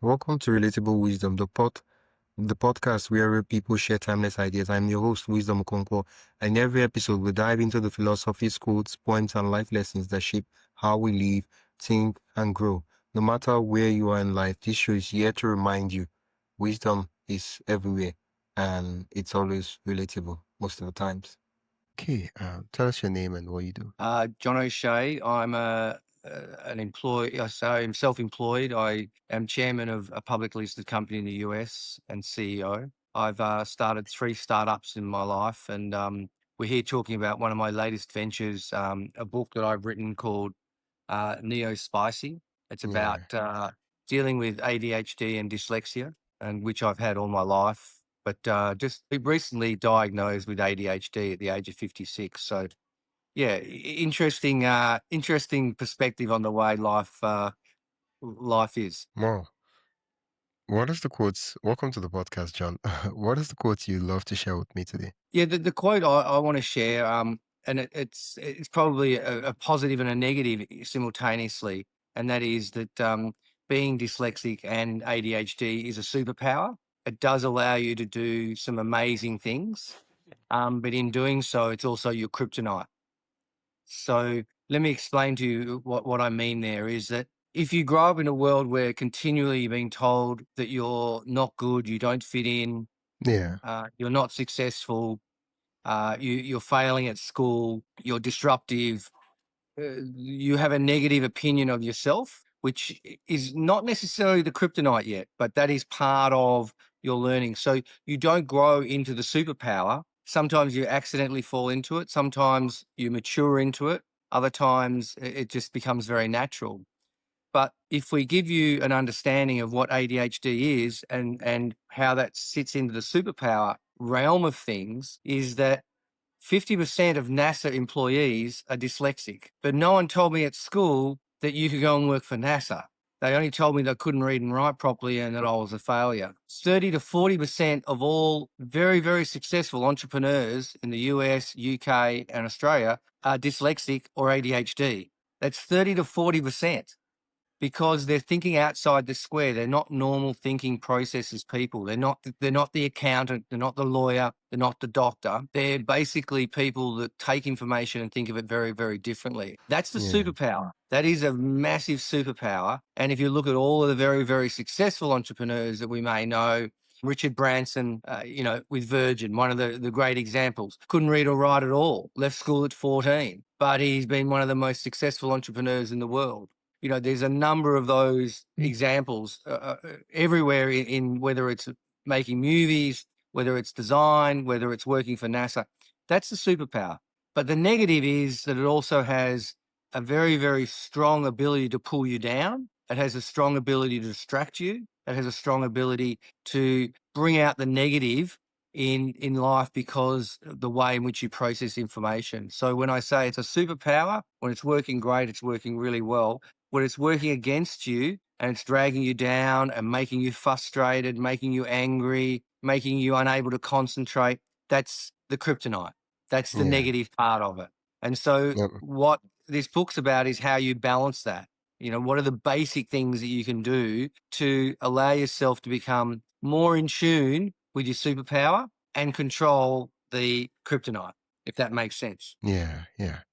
Welcome to Relatable Wisdom, the podcast where real people share timeless ideas. I'm your host, Wisdom Okonkwo, and in every episode we dive into the philosophies, quotes, points, and life lessons that shape how we live, think, and grow. No matter where you are in life, this show is here to remind you wisdom is everywhere, and it's always relatable most of the times. Okay, tell us your name and what you do. John Oshea. I'm an employee. So I'm self-employed. I am chairman of a publicly listed company in the US and CEO. I've started 3 startups in my life, and we're here talking about one of my latest ventures, a book that I've written called Neo Spicy. It's Yeah. about dealing with ADHD and dyslexia, and which I've had all my life. But just recently diagnosed with ADHD at the age of 56. So yeah, interesting perspective on the way life is. Wow. What is the quotes? Welcome to the podcast, John. What is the quote you love to share with me today? Yeah, the quote I want to share, and it's probably a positive and a negative simultaneously, and that is that being dyslexic and ADHD is a superpower. It does allow you to do some amazing things, but in doing so, it's also your kryptonite. So let me explain to you what I mean there is that if you grow up in a world where continually you're being told that you're not good, you don't fit in, Yeah. you're not successful, you're failing at school, you're disruptive, you have a negative opinion of yourself, which is not necessarily the kryptonite yet, but that is part of your learning. So you don't grow into the superpower. Sometimes you accidentally fall into it. Sometimes you mature into it. Other times it just becomes very natural. But if we give you an understanding of what ADHD is and how that sits into the superpower realm of things, is that 50% of NASA employees are dyslexic, but no one told me at school that you could go and work for NASA. They only told me that I couldn't read and write properly and that I was a failure. 30 to 40% of all very, very successful entrepreneurs in the US, UK, and Australia are dyslexic or ADHD. That's 30 to 40%. Because they're thinking outside the square. They're not normal thinking processes people. They're not the accountant. They're not the lawyer. They're not the doctor. They're basically people that take information and think of it very, very differently. That's the Yeah. superpower. That is a massive superpower. And if you look at all of the very, very successful entrepreneurs that we may know, Richard Branson, with Virgin, one of the great examples, couldn't read or write at all, left school at 14, but he's been one of the most successful entrepreneurs in the world. There's a number of those examples everywhere in whether it's making movies, whether it's design, whether it's working for NASA. That's the superpower. But the negative is that it also has a very, very strong ability to pull you down. It has a strong ability to distract you. It has a strong ability to bring out the negative in life because of the way in which you process information. So when I say it's a superpower, when it's working great, it's working really well. When it's working against you and it's dragging you down and making you frustrated, making you angry, making you unable to concentrate, that's the kryptonite. That's the Yeah. negative part of it. And so Yep. what this book's about is how you balance that. What are the basic things that you can do to allow yourself to become more in tune with your superpower and control the kryptonite, if that makes sense. Yeah. Yeah.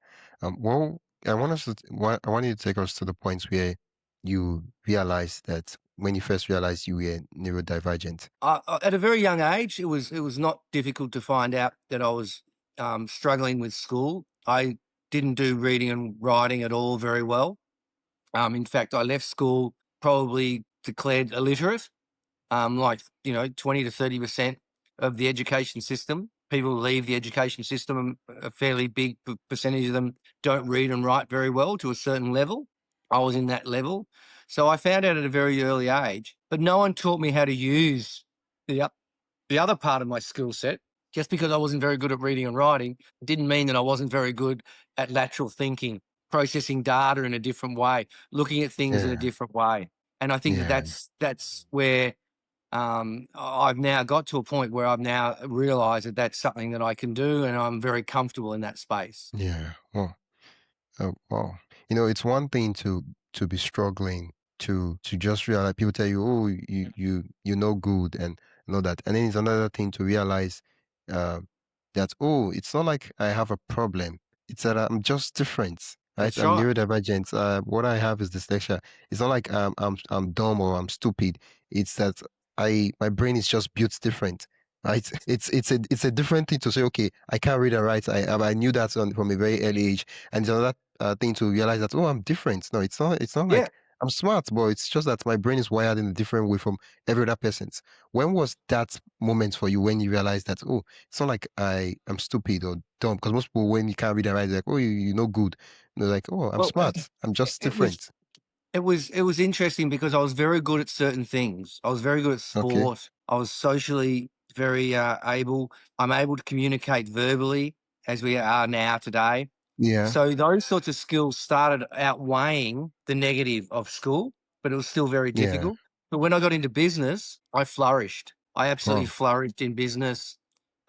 Well, I want you to take us to the points where you realized that when you first realized you were neurodivergent. At a very young age, it was not difficult to find out that I was struggling with school. I didn't do reading and writing at all very well. In fact, I left school probably declared illiterate. 20 to 30% of the education system. People leave the education system, a fairly big percentage of them don't read and write very well to a certain level. I was in that level. So I found out at a very early age, but no one taught me how to use the other part of my skill set. Just because I wasn't very good at reading and writing didn't mean that I wasn't very good at lateral thinking, processing data in a different way, looking at things in a Yeah. different way. And I think that Yeah. that's where I've now got to a point where I've now realized that that's something that I can do, and I'm very comfortable in that space. Yeah. Well, wow. It's one thing to be struggling to just realize people tell you, oh, you know good and know that, and then it's another thing to realize uh, that, oh, it's not like I have a problem, it's that I'm just different, right? That's I'm right. neurodivergent. What I have is dyslexia. It's not like I'm dumb or I'm stupid. It's that my brain is just built different, right? It's a different thing to say, okay, I can't read and write. I knew that from a very early age, and it's another thing to realize that, oh, I'm different. No, it's not Yeah. like I'm smart, but it's just that my brain is wired in a different way from every other person's. When was that moment for you when you realized that, oh, it's not like I am stupid or dumb? Because most people, when you can't read and write, they're like, oh, you know good. And they're like, oh, I'm Well, smart. I'm just it was different. it was interesting because I was very good at certain things. I was very good at Okay. sport. I was socially very able. I'm able to communicate verbally as we are now today. Yeah. So those sorts of skills started outweighing the negative of school, but it was still very Yeah. difficult. But when I got into business, I flourished. I absolutely Wow. flourished in business.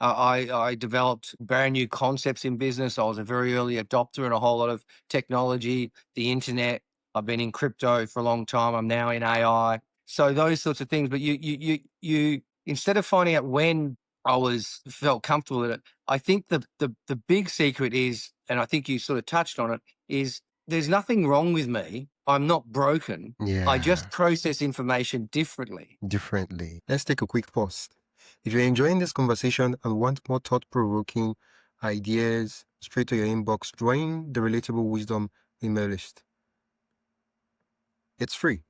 I developed brand new concepts in business. I was a very early adopter in a whole lot of technology, the internet. I've been in crypto for a long time. I'm now in AI. So those sorts of things. But you instead of finding out when I felt comfortable with it, I think the big secret is, and I think you sort of touched on it, is there's nothing wrong with me. I'm not broken. I just Yeah. process information differently. Differently. Let's take a quick pause. If you're enjoying this conversation and want more thought-provoking ideas straight to your inbox, join the Relatable Wisdom email list. It's free,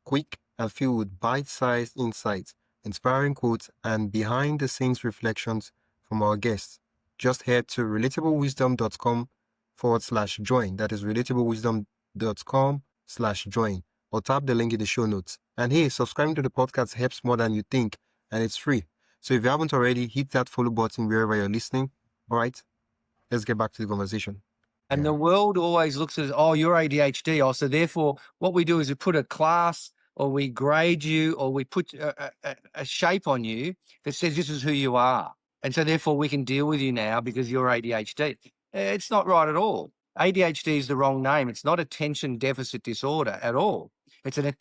quick, and filled with bite-sized insights, inspiring quotes, and behind-the-scenes reflections from our guests. Just head to relatablewisdom.com/join. That is relatablewisdom.com/join, or tap the link in the show notes. And hey, subscribing to the podcast helps more than you think, and it's free. So if you haven't already, hit that follow button wherever you're listening. All right, let's get back to the conversation. And Yeah. the world always looks at, oh, you're ADHD. Oh, so therefore, what we do is we put a class or we grade you or we put a shape on you that says this is who you are. And so therefore, we can deal with you now because you're ADHD. It's not right at all. ADHD is the wrong name. It's not attention deficit disorder at all. It's an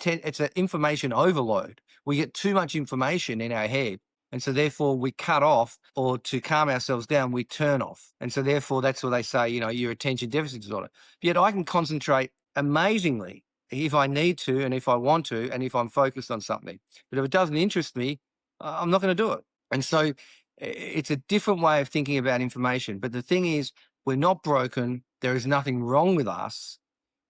information overload. We get too much information in our head. And so therefore we cut off, or to calm ourselves down, we turn off. And so therefore that's what they say, your attention deficit disorder. Yet I can concentrate amazingly if I need to and if I want to and if I'm focused on something. But if it doesn't interest me, I'm not going to do it. And so it's a different way of thinking about information. But the thing is, we're not broken. There is nothing wrong with us.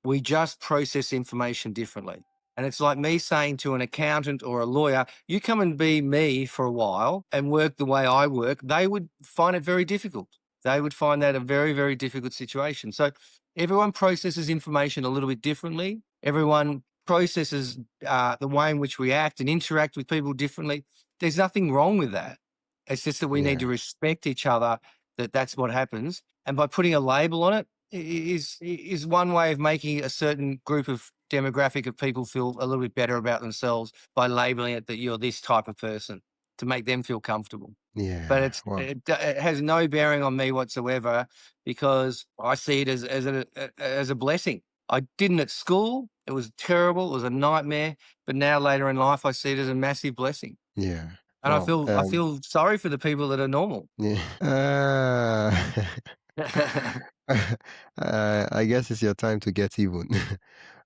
We just process information differently. And it's like me saying to an accountant or a lawyer, you come and be me for a while and work the way I work. They would find it very difficult. They would find that a very, very difficult situation. So everyone processes information a little bit differently. Everyone processes the way in which we act and interact with people differently. There's nothing wrong with that. It's just that we need to Yeah. respect each other, that's what happens. And by putting a label on it, is one way of making a certain group of demographic of people feel a little bit better about themselves by labeling it that you're this type of person to make them feel comfortable. But Yeah. Wow. it has no bearing on me whatsoever because I see it as a blessing. I didn't at school. It was terrible. It was a nightmare. But now later in life, I see it as a massive blessing. Yeah. And I Wow. feel I feel sorry for the people that are normal. Yeah. I guess it's your time to get even. Get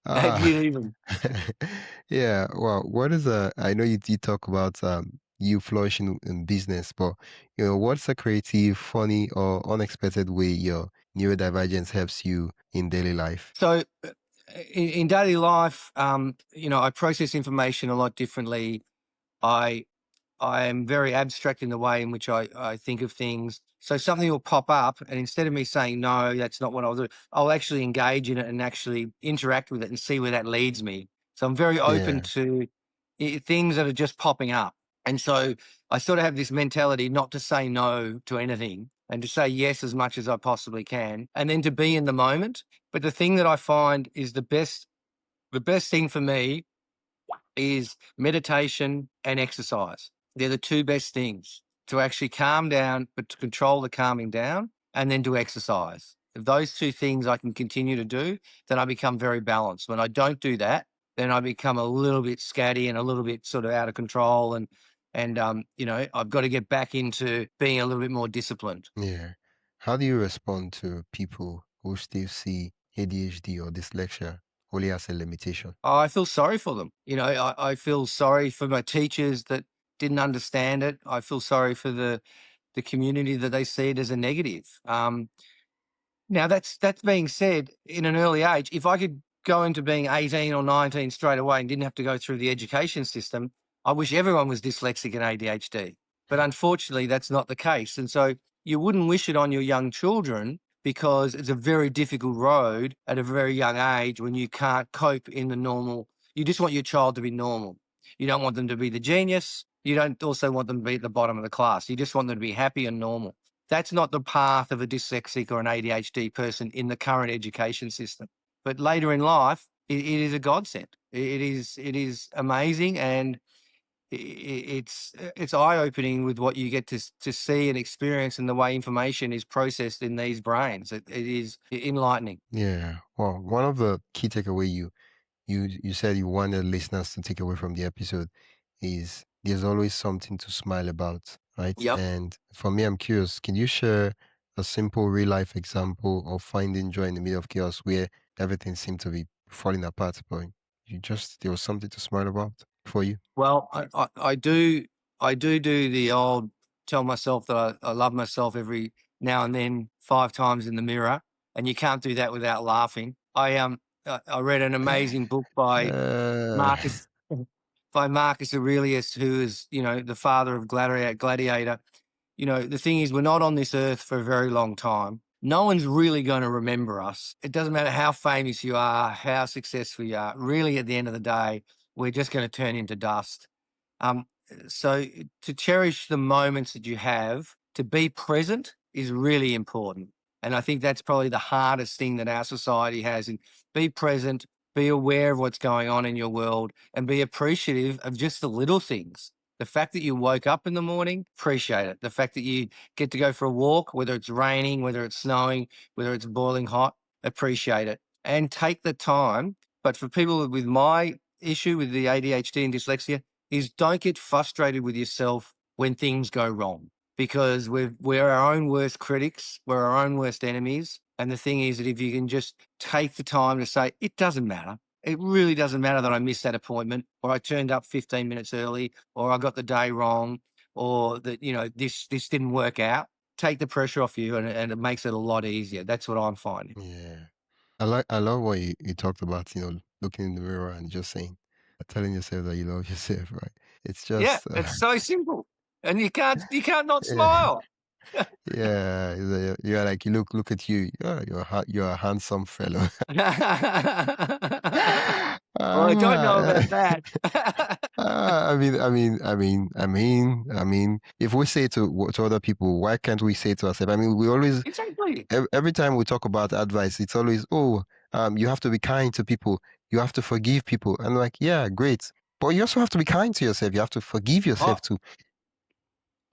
Ah, even. yeah. Well, what is I know you talk about you flourishing in business, but what's a creative, funny, or unexpected way your neurodivergence helps you in daily life? So in daily life, I process information a lot differently. I I am very abstract in the way in which I think of things. So something will pop up, and instead of me saying, no, that's not what I'll do, I'll actually engage in it and actually interact with it and see where that leads me. So I'm very open Yeah. to things that are just popping up. And so I sort of have this mentality not to say no to anything and to say yes as much as I possibly can, and then to be in the moment. But the thing that I find is the best thing for me is meditation and exercise. They're the two best things to actually calm down, but to control the calming down, and then to exercise. If those two things I can continue to do, then I become very balanced. When I don't do that, then I become a little bit scatty and a little bit sort of out of control. And I've got to get back into being a little bit more disciplined. Yeah. How do you respond to people who still see ADHD or dyslexia only as a limitation? I feel sorry for them. I feel sorry for my teachers that didn't understand it. I feel sorry for the community that they see it as a negative. Now that's being said, in an early age, if I could go into being 18 or 19 straight away and didn't have to go through the education system, I wish everyone was dyslexic and ADHD. But unfortunately, that's not the case. And so you wouldn't wish it on your young children, because it's a very difficult road at a very young age when you can't cope in the normal. You just want your child to be normal. You don't want them to be the genius. You don't also want them to be at the bottom of the class. You just want them to be happy and normal. That's not the path of a dyslexic or an ADHD person in the current education system. But later in life, it is a godsend. It is amazing, and it's eye opening with what you get to see and experience, and the way information is processed in these brains. It is enlightening. Yeah. Well, one of the key takeaway you said you wanted listeners to take away from the episode is there's always something to smile about, right? Yep. And for me, I'm curious, can you share a simple real life example of finding joy in the middle of chaos where everything seemed to be falling apart, but there was something to smile about for you? Well, I do the old tell myself that I love myself every now and then 5 times in the mirror, and you can't do that without laughing. I read an amazing book by Uh, Marcus by Marcus Aurelius, who is, the father of Gladiator. The thing is, we're not on this earth for a very long time. No one's really going to remember us. It doesn't matter how famous you are, how successful you are. Really, at the end of the day, we're just going to turn into dust. Um, so to cherish the moments that you have, to be present, is really important. And I think that's probably the hardest thing that our society has. And be present, be aware of what's going on in your world, and be appreciative of just the little things. The fact that you woke up in the morning, appreciate it. The fact that you get to go for a walk, whether it's raining, whether it's snowing, whether it's boiling hot, appreciate it and take the time. But for people with my issue with the ADHD and dyslexia, is don't get frustrated with yourself when things go wrong, because we're our own worst critics, we're our own worst enemies. And the thing is that if you can just take the time to say, it doesn't matter. It really doesn't matter that I missed that appointment, or I turned up 15 minutes early, or I got the day wrong, or that, this didn't work out. Take the pressure off you, and it makes it a lot easier. That's what I'm finding. yeah. I love what you talked about, looking in the mirror and just saying, telling yourself that you love yourself, right? It's Yeah, just, it's so simple. And you can't not yeah. smile. Yeah, you're like, look at you. You're a handsome fellow. Well, I don't know Ah, about that. if we say to other people, why can't we say to ourselves? I mean, we always, Exactly. every time we talk about advice, it's always, oh, you have to be kind to people. You have to forgive people. And like, yeah, great. But you also have to be kind to yourself. You have to forgive Oh, yourself too.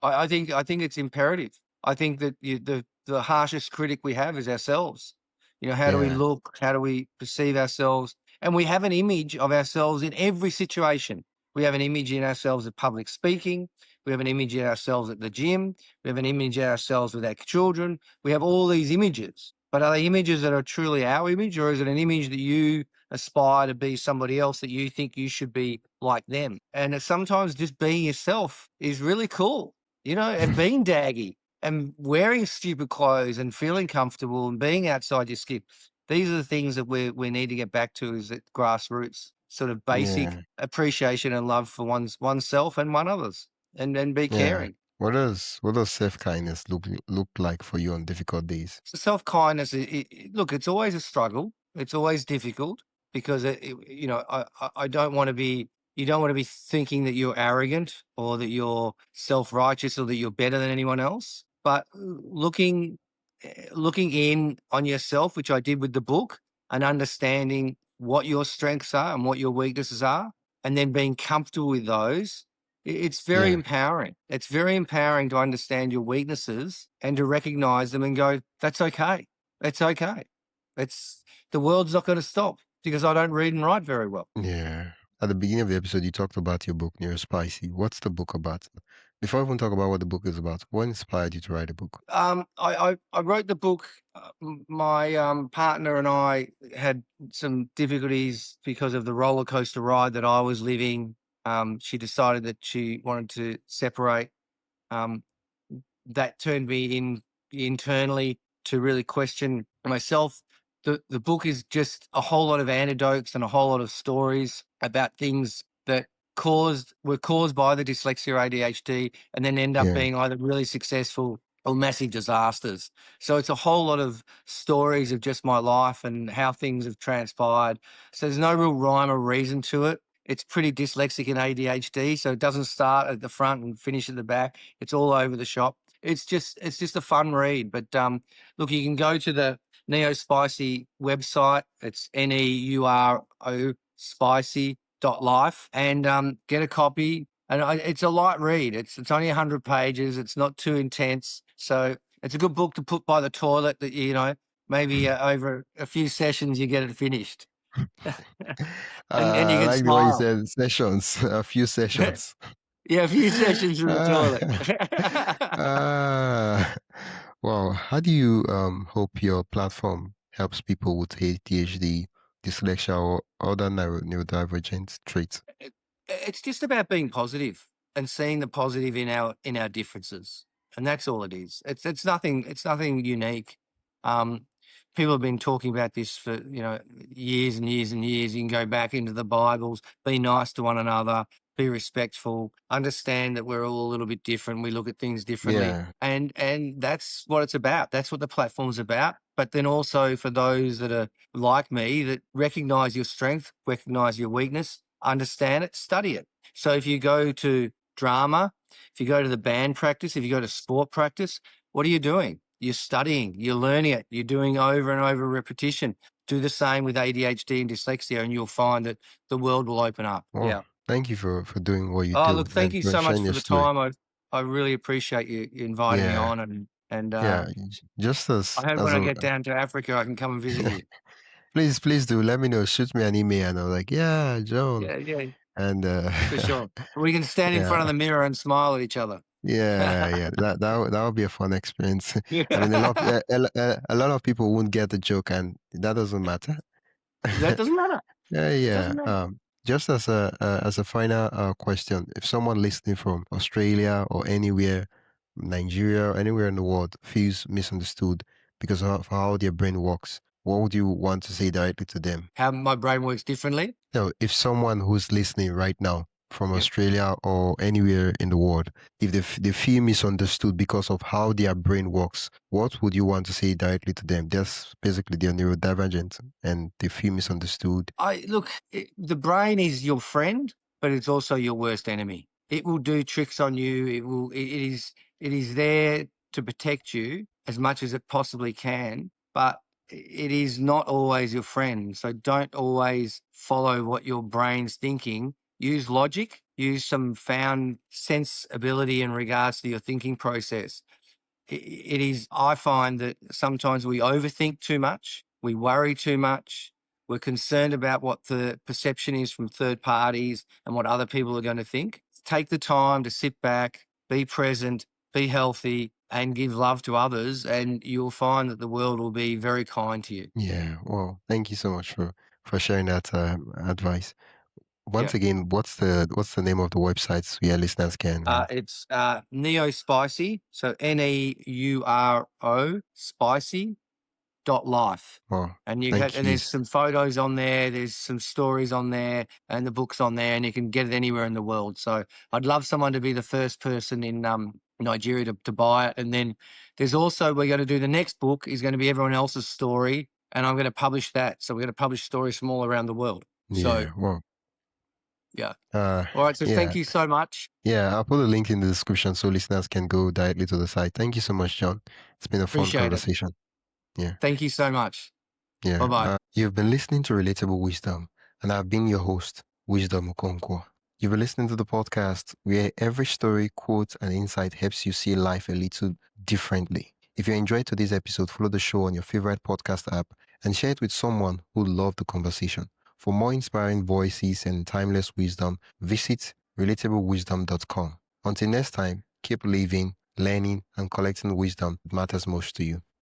I think it's imperative. I think that the harshest critic we have is ourselves. How do we Yeah, look? How do we perceive ourselves? And we have an image of ourselves in every situation. We have an image in ourselves at public speaking. We have an image in ourselves at the gym. We have an image in ourselves with our children. We have all these images. But are they images that are truly our image, or is it an image that you aspire to be somebody else, that you think you should be like them? And sometimes just being yourself is really cool, and being daggy and wearing stupid clothes and feeling comfortable and being outside your skin. These are the things that we need to get back to, is at grassroots, sort of basic yeah, appreciation and love for oneself and one others, and be yeah. caring. What does self-kindness look like for you on difficult days? So self-kindness, look, it's always a struggle. It's always difficult, because I don't want to be. You don't want to be thinking that you're arrogant, or that you're self-righteous, or that you're better than anyone else. But looking in on yourself, which I did with the book, and understanding what your strengths are and what your weaknesses are, and then being comfortable with those. It's very Yeah, empowering. It's very empowering to understand your weaknesses and to recognize them and go, that's okay. It's okay. It's The world's not going to stop. because I don't read and write very well. Yeah. At the beginning of the episode, you talked about your book, Neurospicy. What's the book about? Before I even talk about what the book is about, what inspired you to write a book? I wrote the book. My partner and I had some difficulties because of the roller coaster ride that I was living. She decided that she wanted to separate. Um, that turned me internally to really question myself. The book is just a whole lot of anecdotes and a whole lot of stories about things that were caused by the dyslexia or ADHD, and then end up Yeah. being either really successful or massive disasters. So it's a whole lot of stories of just my life and how things have transpired. So there's no real rhyme or reason to it. It's pretty dyslexic and ADHD, so it doesn't start at the front and finish at the back. It's all over the shop. It's just a fun read. But look, you can go to the Neospicy website. It's NEURO spicy.life and get a copy. And it's a light read. It's only 100 pages. It's not too intense. So it's a good book to put by the toilet that, you know, maybe over a few sessions you get it finished. and you I can like the way you smile. said sessions, a few sessions. Yeah, a few sessions in the toilet. Ah, wow. How do you hope your platform helps people with ADHD, dyslexia, or other neurodivergent traits? It's just about being positive and seeing the positive in our differences, and that's all it is. It's nothing unique. Um, People have been talking about this for years and years and years. You can go back into the Bibles, be nice to one another, be respectful, understand that we're all a little bit different. We look at things differently, Yeah, and that's what it's about. That's what the platform's about. But then also for those that are like me, that recognize your strength, recognize your weakness, understand it, study it. So if you go to drama, if you go to the band practice, if you go to sport practice, what are you doing? You're studying, you're learning it, you're doing over and over repetition. Do the same with ADHD and dyslexia, and you'll find that the world will open up. well, Yeah. thank you for doing what you Oh, do look, thank and you for so much sharing for your the story. time. I really appreciate you inviting me Yeah, on, and yeah. Just I hope as when I a get down to Africa, I can come and visit you. please do let me know. Shoot me an email, and I'm like, yeah, John, Yeah, yeah, and for sure. We can stand in yeah. front of the mirror and smile at each other. Yeah. That would be a fun experience. I mean, Yeah. a lot of people won't get the joke, and that doesn't matter. That doesn't matter. Yeah. Doesn't matter. Just as a final question, if someone listening from Australia or anywhere, Nigeria, or anywhere in the world feels misunderstood because of how their brain works, what would you want to say directly to them? How my brain works differently. So, if someone who's listening right now from Yep. Australia or anywhere in the world, if they feel misunderstood because of how their brain works, what would you want to say directly to them? That's basically they're neurodivergent and they feel misunderstood. The brain is your friend, but it's also your worst enemy. It will do tricks on you. It is there to protect you as much as it possibly can, but it is not always your friend. So don't always follow what your brain's thinking. Use logic, use some found sense ability in regards to your thinking process. It is, I find that sometimes we overthink too much, we worry too much, we're concerned about what the perception is from third parties and what other people are going to think. Take the time to sit back, be present, be healthy, and give love to others, and you'll find that the world will be very kind to you. Yeah, well, thank you so much for sharing that advice. Yeah. Once again, what's the name of the website so your listeners can It's Neo Spicy, so Neuro spicy.life. well, And thank you. there's some photos on there, there's some stories on there, and the book's on there, and you can get it anywhere in the world. So I'd love someone to be the first person in Nigeria to buy it. And then there's also, we're going to do the next book is going to be everyone else's story, and I'm going to publish that. So we're going to publish stories from all around the world. So Yeah, well, yeah. uh All right. So thank yeah. you so much. Yeah, I'll put a link in the description so listeners can go directly to the site. Thank you so much, John. It's been a fun Appreciate it. conversation. Yeah. Thank you so much. Yeah. Bye-bye. You've been listening to Relatable Wisdom, and I've been your host, Wisdom Okonkwo. You've been listening to the podcast where every story, quote, and insight helps you see life a little differently. If you enjoyed today's episode, follow the show on your favorite podcast app and share it with someone who loved the conversation. For more inspiring voices and timeless wisdom, visit relatablewisdom.com. Until next time, keep living, learning, and collecting wisdom that matters most to you.